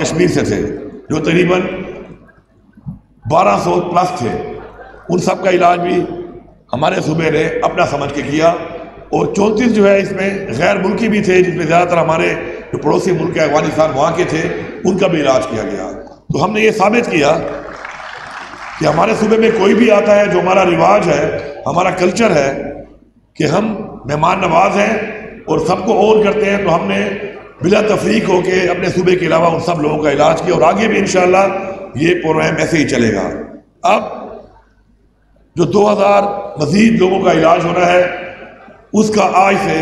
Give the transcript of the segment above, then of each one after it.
کشمیر سے تھے جو تقریباً 1200 پلس تھے، ان سب کا علاج بھی ہمارے صوبے نے اپنا سمجھ کے کیا، اور 34 جو ہے اس میں غیر ملکی بھی تھے، جس میں زیادہ تر ہمارے جو پڑوسی ملک ہے افغانستان وہاں کے تھے، ان کا بھی علاج کیا گیا۔ تو ہم نے یہ ثابت کیا کہ ہمارے صوبے میں کوئی بھی آتا ہے، جو ہمارا رواج ہے، ہمارا کلچر ہے کہ ہم مہمان نواز ہیں اور سب کو اور کرتے ہیں، تو ہم نے بلا تفریق ہو کے اپنے صوبے کے علاوہ ان سب لوگوں کا علاج کیا، اور آگے بھی انشاءاللہ یہ پروگرام ایسے ہی چلے گا۔ اب جو 2000 مزید لوگوں کا علاج ہونا ہے، اس کا آج سے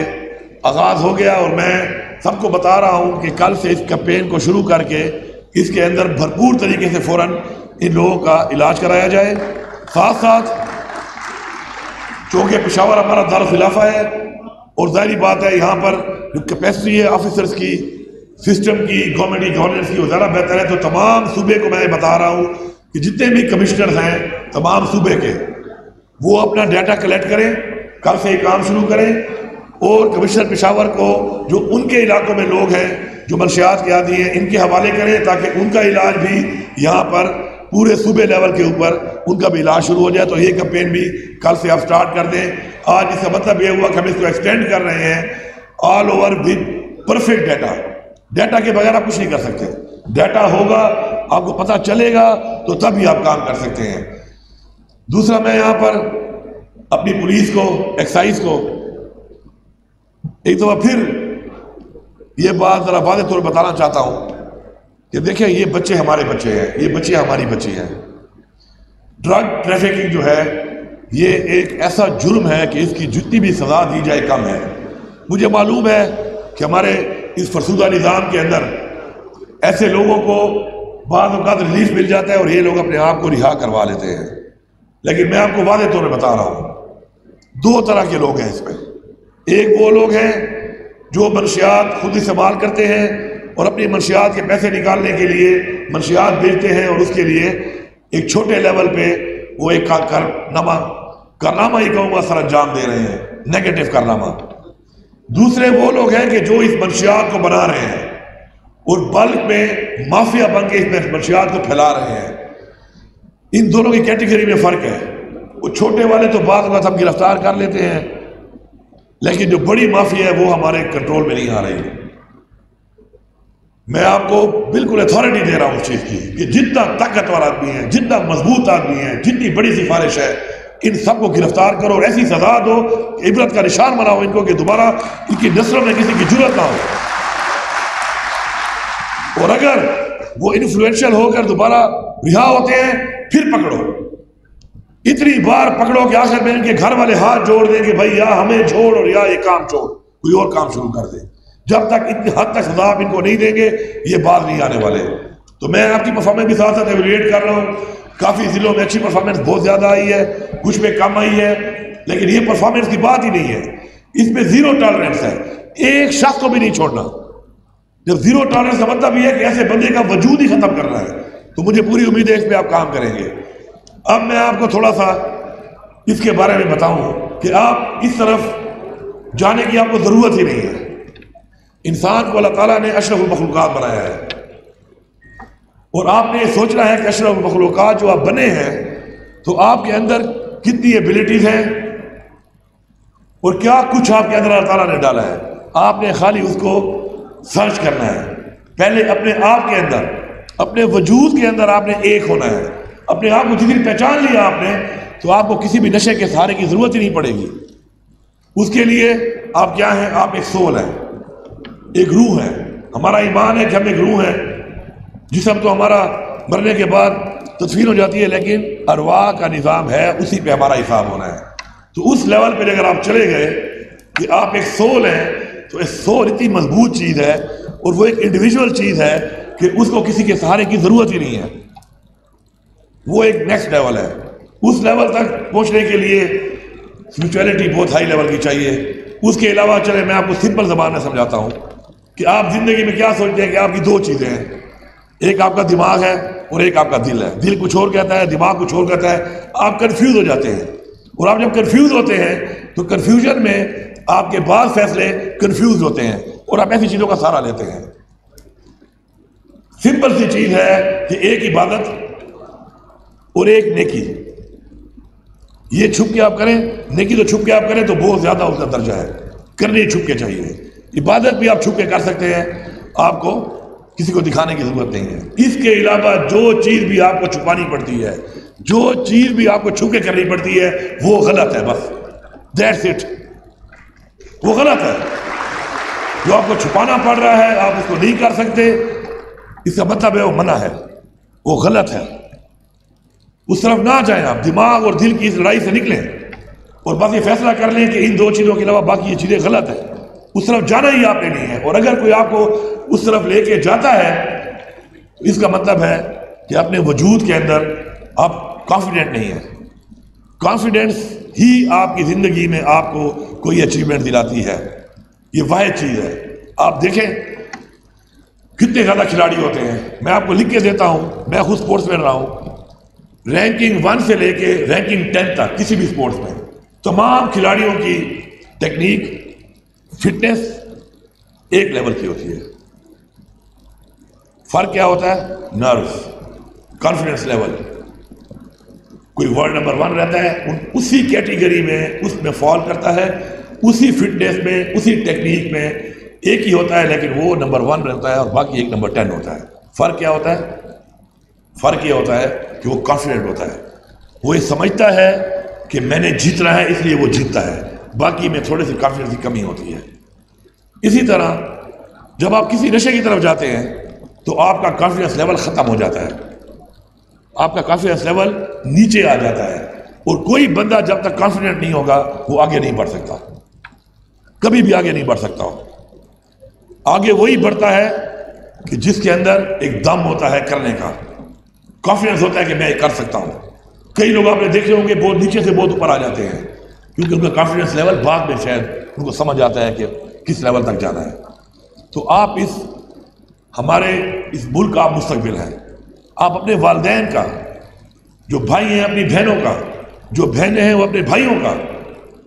آغاز ہو گیا، اور میں سب کو بتا رہا ہوں کہ کل سے اس کیمپین کو شروع کر کے اس کے اندر بھرپور طریقے سے فوراً ان لوگوں کا علاج کرایا جائے۔ ساتھ ساتھ چونکہ پشاور ہمارا دارالخلافہ ہے، اور ظاہری بات ہے یہاں پر جو کیپیسٹی ہے آفیسرز کی، سسٹم کی، گورنمنٹ کی گورننس کی، وہ زیادہ بہتر ہے۔ تو تمام صوبے کو میں بتا رہا ہوں کہ جتنے بھی کمشنرز ہیں تمام صوبے کے، وہ اپنا ڈیٹا کلیکٹ کریں، کل سے یہ کام شروع کریں، اور کمشنر پشاور کو جو ان کے علاقوں میں لوگ ہیں جو منشیات کے عادی ہیں، ان کے حوالے کریں، تاکہ ان کا علاج بھی یہاں پر پورے صوبے لیول کے اوپر ان کا بھی علاج شروع ہو جائے۔ تو یہ کیمپین بھی کل سے آپ سٹارٹ کر دیں۔ آج اس کا مطلب یہ ہوا کہ ہم اس کو ایکسٹینڈ کر رہے ہیں all over with perfect data. Data کے بغیر آپ کچھ نہیں کر سکتے، ڈیٹا ہوگا، آپ کو پتہ چلے گا تو تب ہی آپ کام کر سکتے ہیں۔ دوسرا، میں یہاں پر اپنی پولیس کو، ایکسائز کو ایک دفعہ پھر یہ بات ذرا واضح طور پر بتانا چاہتا ہوں کہ دیکھیں، یہ بچے ہمارے بچے ہیں، یہ بچے ہماری بچی ہیں۔ ڈرگ ٹریفکنگ جو ہے یہ ایک ایسا جرم ہے کہ اس کی جتنی بھی سزا دی جائے کم ہے۔ مجھے معلوم ہے کہ ہمارے اس فرسودہ نظام کے اندر ایسے لوگوں کو بعض اوقات ریلیف مل جاتا ہے اور یہ لوگ اپنے آپ کو رہا کروا لیتے ہیں، لیکن میں آپ کو واضح طور پر بتا رہا ہوں، دو طرح کے لوگ ہیں اس میں۔ ایک وہ لوگ ہیں جو منشیات خود استعمال کرتے ہیں اور اپنی منشیات کے پیسے نکالنے کے لیے منشیات بیچتے ہیں، اور اس کے لیے ایک چھوٹے لیول پہ وہ ایک کارنامہ ہی کہوں گا سر انجام دے رہے ہیں، نیگیٹو کارنامہ۔ دوسرے وہ لوگ ہیں کہ جو اس منشیات کو بنا رہے ہیں اور بلک میں مافیا بن کے اس منشیات کو پھیلا رہے ہیں۔ ان دونوں کی کیٹیگری میں فرق ہے۔ وہ چھوٹے والے تو بعض اوقات ہم گرفتار کر لیتے ہیں، لیکن جو بڑی مافیا ہے وہ ہمارے کنٹرول میں نہیں آ رہی۔ میں آپ کو بالکل اتھارٹی دے رہا ہوں اس چیز کی کہ جتنا طاقتور آدمی ہے، جتنا مضبوط آدمی ہے، جتنی بڑی سفارش ہے، ان سب کو گرفتار کرو اور ایسی سزا دو کہ عبرت کا نشان بناؤ ان کو، کہ دوبارہ ان کی نسلوں میں کسی کی جرات نہ ہو۔ اور اگر وہ انفلوئنشل ہو کر دوبارہ رہا ہوتے ہیں پھر پکڑو، اتنی بار پکڑو کہ آخر میں ان کے گھر والے ہاتھ جوڑ دیں کہ بھائی یا ہمیں چھوڑ اور یا یہ کام چھوڑ، کوئی اور کام شروع کر دیں۔ جب تک اتنی حد تک سزا ان کو نہیں دیں گے یہ باز نہیں آنے والے۔ تو میں آپ کی پرفارمنس کے ساتھ ساتھ ایویلویٹ کر رہا ہوں، کافی ضلعوں میں اچھی پرفارمنس بہت زیادہ آئی ہے، کچھ میں کم آئی ہے، لیکن یہ پرفارمنس کی بات ہی نہیں ہے، اس میں زیرو ٹالرنس ہے، ایک شخص کو بھی نہیں چھوڑنا۔ جب زیرو ٹالرنس کا مطلب یہ ہے کہ ایسے بندے کا وجود ہی ختم کرنا ہے، تو مجھے پوری امید ہے اس پہ آپ کام کریں گے۔ اب میں آپ کو تھوڑا سا اس کے بارے میں بتاؤں کہ آپ اس طرف جانے کی آپ کو ضرورت ہی نہیں ہے۔ انسان کو اللہ تعالیٰ نے اشرف المخلوقات بنایا ہے، اور آپ نے یہ سوچنا ہے کہ اشرف المخلوقات جو آپ بنے ہیں تو آپ کے اندر کتنی ایبلٹیز ہیں اور کیا کچھ آپ کے اندر اللہ تعالیٰ نے ڈالا ہے۔ آپ نے خالی اس کو سرچ کرنا ہے، پہلے اپنے آپ کے اندر، اپنے وجود کے اندر آپ نے ایک ہونا ہے۔ اپنے آپ کو جتنی پہچان لیا آپ نے تو آپ کو کسی بھی نشے کے سہارے کی ضرورت ہی نہیں پڑے گی۔ اس کے لیے آپ کیا ہیں؟ آپ ایک سول ہیں، ایک روح ہے۔ ہمارا ایمان ہے کہ ہم ایک روح ہیں، جسم تو ہمارا مرنے کے بعد تدفین ہو جاتی ہے، لیکن ارواح کا نظام ہے، اسی پہ ہمارا حساب ہونا ہے۔ تو اس لیول پہ اگر آپ چلے گئے کہ آپ ایک سول ہیں، تو ایک سول اتنی مضبوط چیز ہے اور وہ ایک انڈیویجول چیز ہے کہ اس کو کسی کے سہارے کی ضرورت ہی نہیں ہے۔ وہ ایک نیکسٹ لیول ہے۔ اس لیول تک پہنچنے کے لیے اسپرچویلٹی بہت ہائی لیول کی چاہیے۔ اس کے علاوہ چلے میں آپ کو سمپل زبان میں سمجھاتا ہوں کہ آپ زندگی میں کیا سوچتے ہیں کہ آپ کی دو چیزیں ہیں، ایک آپ کا دماغ ہے اور ایک آپ کا دل ہے۔ دل کچھ اور کہتا ہے، دماغ کچھ اور کہتا ہے، آپ کنفیوز ہو جاتے ہیں، اور آپ جب کنفیوز ہوتے ہیں تو کنفیوژن میں آپ کے بعض فیصلے کنفیوز ہوتے ہیں اور آپ ایسی چیزوں کا سہارا لیتے ہیں۔ سمپل سی چیز ہے کہ ایک عبادت اور ایک نیکی، یہ چھپ کے آپ کریں، نیکی تو چھپ کے آپ کریں تو بہت زیادہ اس کا درجہ ہے، کرنی چھپ کے چاہیے۔ عبادت بھی آپ چھپ کے کر سکتے ہیں، آپ کو کسی کو دکھانے کی ضرورت نہیں ہے۔ اس کے علاوہ جو چیز بھی آپ کو چھپانی پڑتی ہے، جو چیز بھی آپ کو چھپ کے کرنی پڑتی ہے، وہ غلط ہے، بس دیٹس اٹ، وہ غلط ہے۔ جو آپ کو چھپانا پڑ رہا ہے آپ اس کو نہیں کر سکتے، اس کا مطلب ہے وہ منع ہے، وہ غلط ہے، اس طرف نہ جائیں آپ۔ دماغ اور دل کی اس لڑائی سے نکلیں اور بس یہ فیصلہ کر لیں کہ ان دو چیزوں کے علاوہ باقی یہ چیزیں غلط ہیں، اس طرف جانا ہی آپ نے نہیں ہے۔ اور اگر کوئی آپ کو اس طرف لے کے جاتا ہے تو اس کا مطلب ہے کہ اپنے وجود کے اندر آپ کانفیڈنٹ نہیں ہیں۔ کانفیڈنس ہی آپ کی زندگی میں آپ کو کوئی اچیومنٹ دلاتی ہے، یہ واحد چیز ہے۔ آپ دیکھیں کتنے زیادہ کھلاڑی ہوتے ہیں، میں آپ کو لکھ کے دیتا ہوں، میں خود سپورٹس میں رہا ہوں، رینکنگ 1 سے لے کے رینکنگ 10 تک کسی بھی سپورٹس میں تمام کھلاڑیوں کی ٹیکنیک، فٹنس ایک لیول کی ہوتی ہے۔ فرق کیا ہوتا ہے؟ Nervous, confidence level. کوئی ورلڈ نمبر 1 رہتا ہے، اسی کیٹیگری میں اس میں فال کرتا ہے، اسی فٹنس میں، اسی ٹیکنیک میں ایک ہی ہوتا ہے، لیکن وہ نمبر 1 رہتا ہے اور باقی ایک نمبر 10 ہوتا ہے۔ فرق کیا ہوتا ہے؟ فرق یہ ہوتا ہے کہ وہ کانفیڈنٹ ہوتا ہے، وہ یہ سمجھتا ہے کہ میں نے جیتنا ہے اس لیے وہ جیتتا ہے، باقی میں تھوڑے سی کانفیڈنس کی کمی ہوتی ہے۔ اسی طرح جب آپ کسی نشے کی طرف جاتے ہیں تو آپ کا کانفیڈنس لیول ختم ہو جاتا ہے، آپ کا کانفیڈنس لیول نیچے آ جاتا ہے، اور کوئی بندہ جب تک کانفیڈنٹ نہیں ہوگا وہ آگے نہیں بڑھ سکتا، کبھی بھی آگے نہیں بڑھ سکتا ہو۔ آگے وہی بڑھتا ہے کہ جس کے اندر ایک دم ہوتا ہے کرنے کا، کانفیڈنس ہوتا ہے کہ میں یہ کر سکتا ہوں۔ کئی لوگ آپ نے دیکھے ہوں گے بہت نیچے سے بہت اوپر آ جاتے ہیں، کیونکہ ان کا کانفیڈنس لیول بعد میں شاید ان کو سمجھ آتا ہے کہ کس لیول تک جانا ہے۔ تو آپ ہمارے اس ملک کا آپ مستقبل ہیں، آپ اپنے والدین کا، جو بھائی ہیں اپنی بہنوں کا، جو بہنیں ہیں وہ اپنے بھائیوں کا،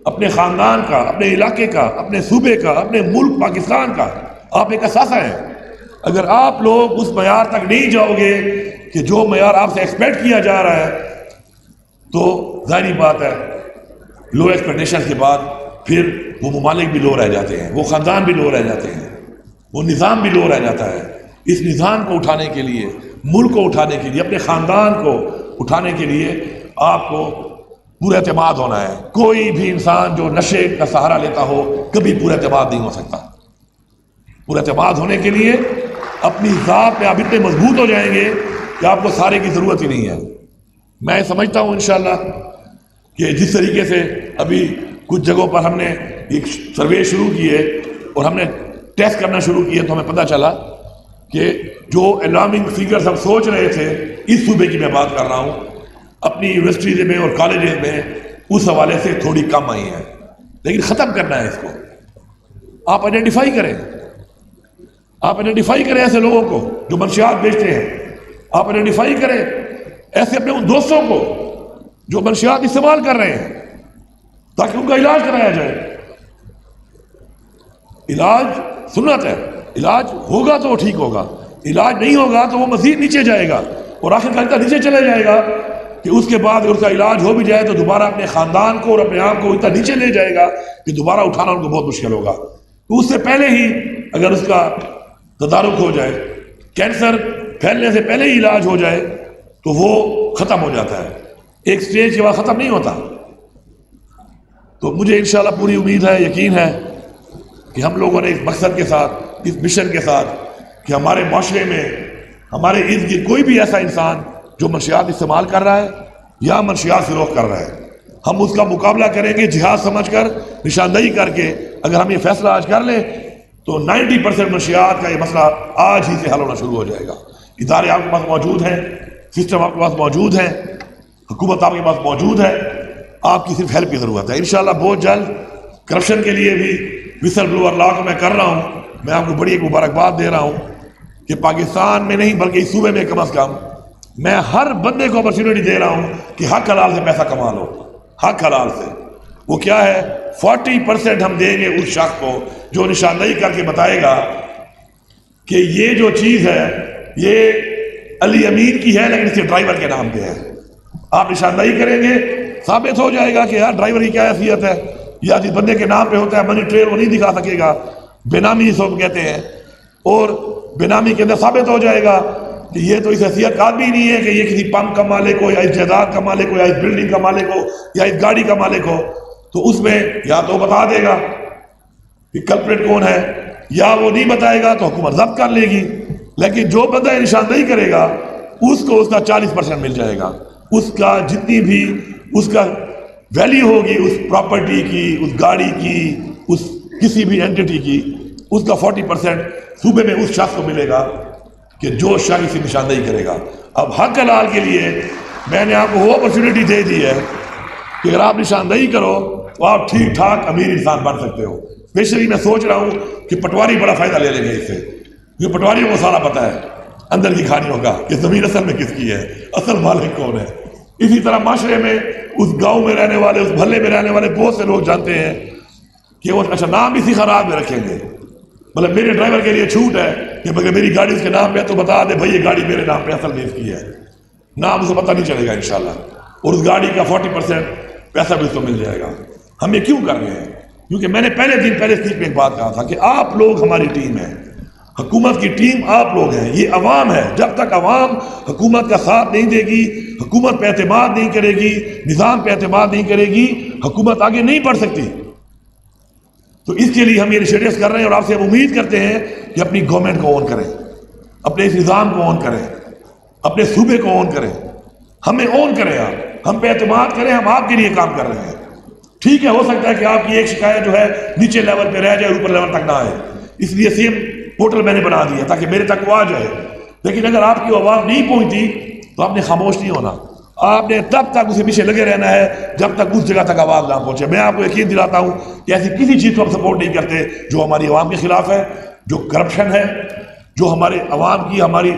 اپنے خاندان کا، اپنے علاقے کا، اپنے صوبے کا، اپنے ملک پاکستان کا آپ ایک اثاثہ ہیں۔ اگر آپ لوگ اس معیار تک نہیں جاؤ گے کہ جو معیار آپ سے ایکسپیکٹ کیا جا رہا ہے، تو ظاہری بات ہے لو ایکسپیکٹیشن کے بعد پھر وہ ممالک بھی لو رہ جاتے ہیں، وہ خاندان بھی لو رہ جاتے ہیں، وہ نظام بھی لو رہ جاتا ہے۔ اس نظام کو اٹھانے کے لیے، ملک کو اٹھانے کے لیے، اپنے خاندان کو اٹھانے کے لیے آپ کو پورا اعتماد ہونا ہے۔ کوئی بھی انسان جو نشے کا سہارا لیتا ہو کبھی پورا اعتماد نہیں ہو سکتا۔ پورا اعتماد ہونے کے لیے اپنی ذات میں آپ اتنے مضبوط ہو جائیں گے کہ آپ کو سارے کی ضرورت ہی نہیں ہے۔ میں سمجھتا ہوں انشاءاللہ کہ جس طریقے سے ابھی کچھ جگہوں پر ہم نے ایک سروے شروع کیے اور ہم نے ٹیسٹ کرنا شروع کیے، تو ہمیں پتہ چلا کہ جو الارمنگ فیگرز ہم سوچ رہے تھے، اس صوبے کی میں بات کر رہا ہوں، اپنی یونیورسٹیز میں اور کالجز میں اس حوالے سے تھوڑی کم آئی ہیں، لیکن ختم کرنا ہے اس کو۔ آپ آئیڈینٹیفائی کریں، آپ آئیڈینٹیفائی کریں ایسے لوگوں کو جو منشیات بیچتے ہیں، آپ آئیڈینٹیفائی کریں ایسے اپنے ان دوستوں کو جو منشیات استعمال کر رہے ہیں، تاکہ ان کا علاج کرایا جائے۔ علاج سنت ہے، علاج ہوگا تو وہ ٹھیک ہوگا، علاج نہیں ہوگا تو وہ مزید نیچے جائے گا، اور آخر کار نیچے چلے جائے گا کہ اس کے بعد اگر اس کا علاج ہو بھی جائے تو دوبارہ اپنے خاندان کو اور اپنے آپ کو اتنا نیچے لے جائے گا کہ دوبارہ اٹھانا ان کو بہت مشکل ہوگا۔ تو اس سے پہلے ہی اگر اس کا تدارک ہو جائے، کینسر پھیلنے سے پہلے ہی علاج ہو جائے تو وہ ختم ہو جاتا ہے، ایک سٹیج کے بعد ختم نہیں ہوتا۔ تو مجھے انشاءاللہ پوری امید ہے، یقین ہے کہ ہم لوگوں نے اس مقصد کے ساتھ، اس مشن کے ساتھ کہ ہمارے معاشرے میں، ہمارے ارد گرد کوئی بھی ایسا انسان جو منشیات استعمال کر رہا ہے یا منشیات فروخت کر رہا ہے، ہم اس کا مقابلہ کریں گے جہاد سمجھ کر، نشاندہی کر کے۔ اگر ہم یہ فیصلہ آج کر لیں تو 90% منشیات کا یہ مسئلہ آج ہی سے حل ہونا شروع ہو جائے گا۔ ادارے آپ کے پاس موجود ہیں، سسٹم آپ کے پاس موجود ہے، حکومت آپ کے پاس موجود ہے، آپ کی صرف ہیلپ کی ضرورت ہے۔ انشاءاللہ بہت جلد کرپشن کے لیے بھی وسل بلوور لا کو میں کر رہا ہوں، میں آپ کو بڑی ایک مبارکباد دے رہا ہوں کہ پاکستان میں نہیں بلکہ اس صوبے میں کم از کم میں ہر بندے کو اپرچونٹی دے رہا ہوں کہ حق حلال سے پیسہ کما لو، حق حلال سے۔ وہ کیا ہے؟ 40% ہم دیں گے اس شخص کو جو نشاندہی کر کے بتائے گا کہ یہ جو چیز ہے یہ علی امین کی ہے لیکن اس کے ڈرائیور کے نام پہ ہے. آپ نشاندہی کریں گے ثابت ہو جائے گا کہ یار ڈرائیور کی کیا حیثیت ہے. یا جس بندے کے نام پہ ہوتا ہے منی ٹریل وہ نہیں دکھا سکے گا, بینامی اس کو کہتے ہیں. اور بینامی کے اندر ثابت ہو جائے گا کہ یہ تو اس حیثیت کا آدمی نہیں ہے کہ یہ کسی پمپ کا مالک ہو یا اس جائیداد کا مالک ہو یا اس بلڈنگ کا مالک ہو یا اس گاڑی کا مالک ہو. تو اس میں یا تو بتا دے گا کہ کلپریٹ کون ہے, یا وہ نہیں بتائے گا تو حکومت ضبط کر لے گی. لیکن جو بندہ نشاندہی کرے گا اس کو اس کا 40% مل جائے گا. اس کا جتنی بھی اس کا ویلیو ہوگی اس پراپرٹی کی, اس گاڑی کی, اس کسی بھی اینٹیٹی کی, اس کا 40% صوبے میں اس شخص کو ملے گا کہ جو شخص کی نشاندہی کرے گا. اب حق حلال کے لیے میں نے آپ کو وہ اپرچونٹی دے دی ہے کہ اگر آپ نشاندہی کرو تو آپ ٹھیک ٹھاک امیر انسان بن سکتے ہو. اسپیشلی میں سوچ رہا ہوں کہ پٹواری بڑا فائدہ لے لیں گے اس سے, کیونکہ پٹواریوں کو سارا پتہ ہے اندر کی کھانیوں کا کہ زمین اصل میں کس کی ہے, اصل مالک کون ہے. اسی طرح معاشرے میں اس گاؤں میں رہنے والے, اس محلے میں رہنے والے بہت سے لوگ جانتے ہیں کہ وہ اچھا نام اسی خراب میں رکھیں گے. مطلب میرے ڈرائیور کے لیے چھوٹ ہے کہ اگر میری گاڑی اس کے نام پہ ہے تو بتا دے بھائی یہ گاڑی میرے نام پہ اصل میں اس کی ہے. نام اسے پتہ نہیں چلے گا انشاءاللہ, اور اس گاڑی کا 40% پیسہ بھی اس کو مل جائے گا. ہم یہ کیوں کر رہے ہیں؟ کیونکہ میں نے پہلے اسپیچ میں ایک بات کہا تھا کہ آپ لوگ ہماری ٹیم ہیں, حکومت کی ٹیم آپ لوگ ہیں, یہ عوام ہے. جب تک عوام حکومت کا ساتھ نہیں دے گی, حکومت پہ اعتماد نہیں کرے گی, نظام پہ اعتماد نہیں کرے گی, حکومت آگے نہیں بڑھ سکتی. تو اس کے لیے ہم یہ انیشیٹوز کر رہے ہیں اور آپ سے ہم امید کرتے ہیں کہ اپنی گورنمنٹ کو اون کریں, اپنے اس نظام کو اون کریں, اپنے صوبے کو اون کریں. ہمیں اون کریں, آپ ہم پہ اعتماد کریں, ہم آپ کے لیے کام کر رہے ہیں. ٹھیک ہے, ہو سکتا ہے کہ آپ کی ایک شکایت جو ہے نیچے لیول پہ رہ جائے, اوپر لیول تک نہ آئے, اس لیے سیم پورٹل میں نے بنا دیا تاکہ میرے تک وہ آ جائے. لیکن اگر آپ کی آواز نہیں پہنچتی تو آپ نے خاموش نہیں ہونا, آپ نے تب تک اسے پیچھے لگے رہنا ہے جب تک اس جگہ تک آواز نہ پہنچے. میں آپ کو یقین دلاتا ہوں کہ ایسی کسی چیز کو ہم سپورٹ نہیں کرتے جو ہماری عوام کے خلاف ہے, جو کرپشن ہے, جو ہمارے عوام کی, ہماری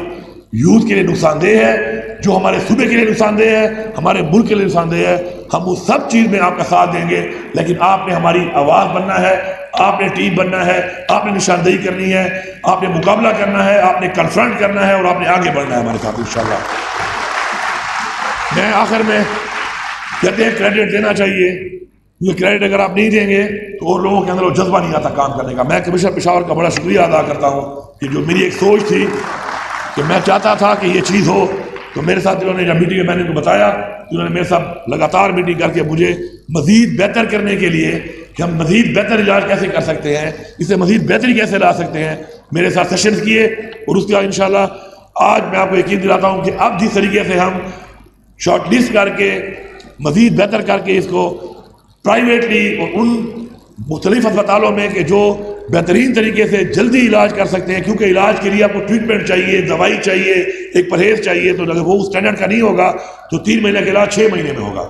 یوتھ کے لیے نقصان دہ ہے, جو ہمارے صوبے کے لیے نقصان دہ ہے, ہمارے ملک کے لیے نقصان دہ ہے. ہم اس سب چیز میں آپ کا ساتھ دیں گے, لیکن آپ نے ہماری آواز بننا ہے, آپ نے ٹیم بننا ہے, آپ نے نشاندہی کرنی ہے, آپ نے مقابلہ کرنا ہے, آپ نے کنفرنٹ کرنا ہے اور آپ نے آگے بڑھنا ہے ہمارے ساتھ انشاءاللہ. میں آخر میں کہتے ہیں کریڈٹ دینا چاہیے, یہ کریڈٹ اگر آپ نہیں دیں گے تو اور لوگوں کے اندر وہ جذبہ نہیں آتا کام کرنے کا. میں کمشنر پشاور کا بڑا شکریہ ادا کرتا ہوں کہ جو میری ایک سوچ تھی کہ میں چاہتا تھا کہ یہ چیز ہو, تو میرے ساتھ انہوں نے جب میٹنگ میں نے ان کو بتایا تو انہوں نے میرے ساتھ لگاتار میٹنگ کر کے مجھے مزید بہتر کرنے کے لیے کہ ہم مزید بہتر علاج کیسے کر سکتے ہیں, اسے مزید بہتری کیسے لا سکتے ہیں, میرے ساتھ سیشنز کیے. اور اس کے بعد انشاءاللہ آج میں آپ کو یقین دلاتا ہوں کہ اب جس طریقے سے ہم شارٹ لسٹ کر کے مزید بہتر کر کے اس کو پرائیویٹلی اور ان مختلف اسپتالوں میں کہ جو بہترین طریقے سے جلدی علاج کر سکتے ہیں, کیونکہ علاج کے لیے آپ کو ٹریٹمنٹ چاہیے, دوائی چاہیے, ایک پرہیز چاہیے. تو اگر وہ اسٹینڈرڈ کا نہیں ہوگا تو 3 مہینے کا علاج 6 مہینے میں ہوگا.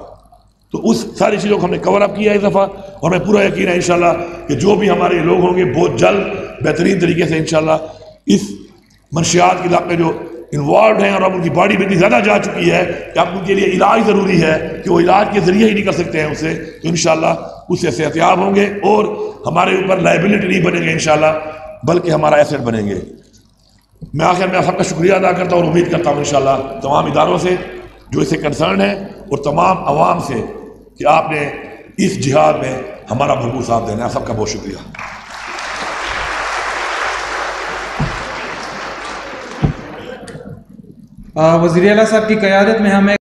تو اس ساری چیزوں کو ہم نے کور اپ کیا اس دفعہ, اور ہمیں پورا یقین ہے انشاءاللہ کہ جو بھی ہمارے لوگ ہوں گے بہت جلد بہترین طریقے سے انشاءاللہ اس منشیات کے علاقے جو انوالوڈ ہیں اور اب ان کی باڈی میں اتنی زیادہ جا چکی ہے کہ اب ان کے لیے علاج ضروری ہے کہ وہ علاج کے ذریعے ہی نہیں کر سکتے ہیں اسے, تو انشاءاللہ اس سے صحتیاب ہوں گے اور ہمارے اوپر لائبلٹی نہیں بنیں گے انشاءاللہ, بلکہ ہمارا ایسٹ بنیں گے. میں آخر میں سب کا شکریہ ادا کرتا ہوں اور امید کرتا ہوں انشاءاللہ تمام اداروں سے جو اس سے کنسرن ہے اور تمام عوام سے کہ آپ نے اس جہاد میں ہمارا بھرپور ساتھ دینا ہے. سب کا بہت شکریہ. وزیر اعلیٰ صاحب کی قیادت میں ہمیں